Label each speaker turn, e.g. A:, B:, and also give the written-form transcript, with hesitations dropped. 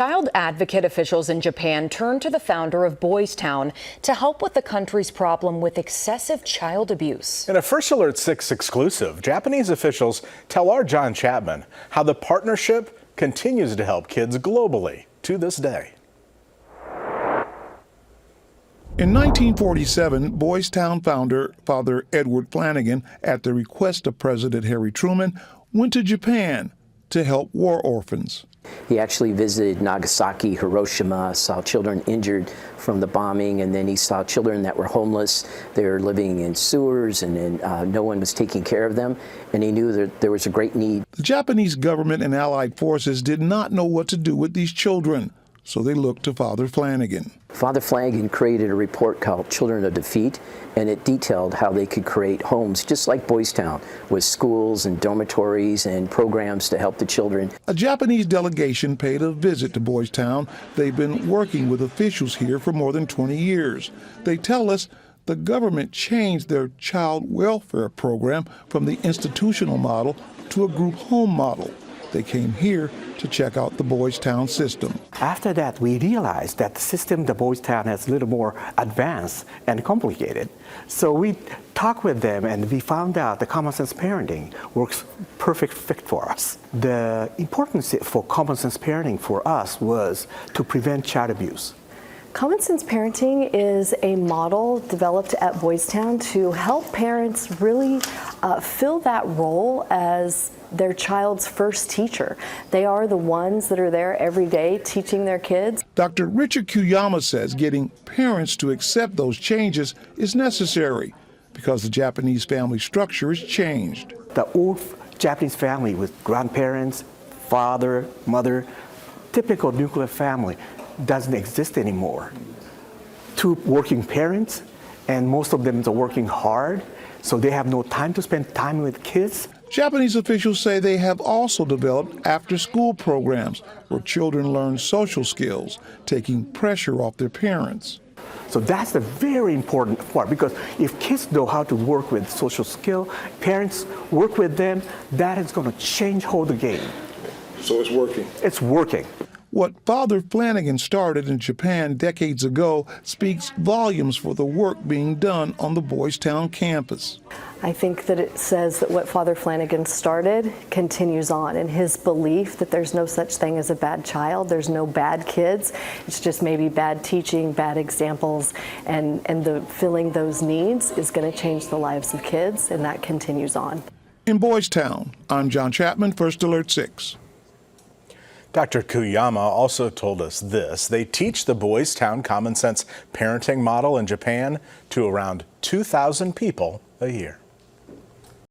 A: Child advocate officials in Japan turned to the founder of Boys Town to help with the country's problem with excessive child abuse.
B: In a First Alert 6 exclusive, Japanese officials tell our John Chapman how the partnership continues to help kids globally to this day.
C: In 1947, Boys Town founder Father Edward Flanagan, at the request of President Harry Truman, went to Japan to help war orphans.
D: He actually visited Nagasaki, Hiroshima, saw children injured from the bombing, and then he saw children that were homeless. They were living in sewers, and no one was taking care of them, and he knew that there was a great need.
C: The Japanese government and allied forces did not know what to do with these children, so they looked to Father Flanagan.
D: Father Flanagan created a report called Children of Defeat, and it detailed how they could create homes just like Boys Town, with schools and dormitories and programs to help the children.
C: A Japanese delegation paid a visit to Boys Town. They've been working with officials here for more than 20 years. They tell us the government changed their child welfare program from the institutional model to a group home model. They came here to check out the Boys Town system.
E: After that, we realized that the system, the Boys Town, is a little more advanced and complicated. So we talked with them, and we found out the common sense parenting works perfect fit for us. The importance for common sense parenting for us was to prevent child abuse.
F: Common Sense Parenting is a model developed at Boys Town to help parents really fill that role as their child's first teacher. They are the ones that are there every day teaching their kids.
C: Dr. Richard Kuyama says getting parents to accept those changes is necessary because the Japanese family structure has changed.
E: The old Japanese family with grandparents, father, mother, typical nuclear family, doesn't exist anymore. Two working parents, and most of them are working hard, so they have no time to spend time with kids.
C: Japanese officials say they have also developed after-school programs where children learn social skills, taking pressure off their parents.
E: So that's the very important part, because if kids know how to work with social skill, parents work with them, that is going to change whole the game.
C: So it's working?
E: It's working.
C: What Father Flanagan started in Japan decades ago speaks volumes for the work being done on the Boys Town campus.
F: I think that it says that what Father Flanagan started continues on, and his belief that there's no such thing as a bad child, there's no bad kids, it's just maybe bad teaching, bad examples, and the filling those needs is going to change the lives of kids, and that continues on.
C: In Boys Town, I'm John Chapman, First Alert 6.
B: Dr. Kuyama also told us this. They teach the Boys Town Common Sense parenting model in Japan to around 2,000 people a year.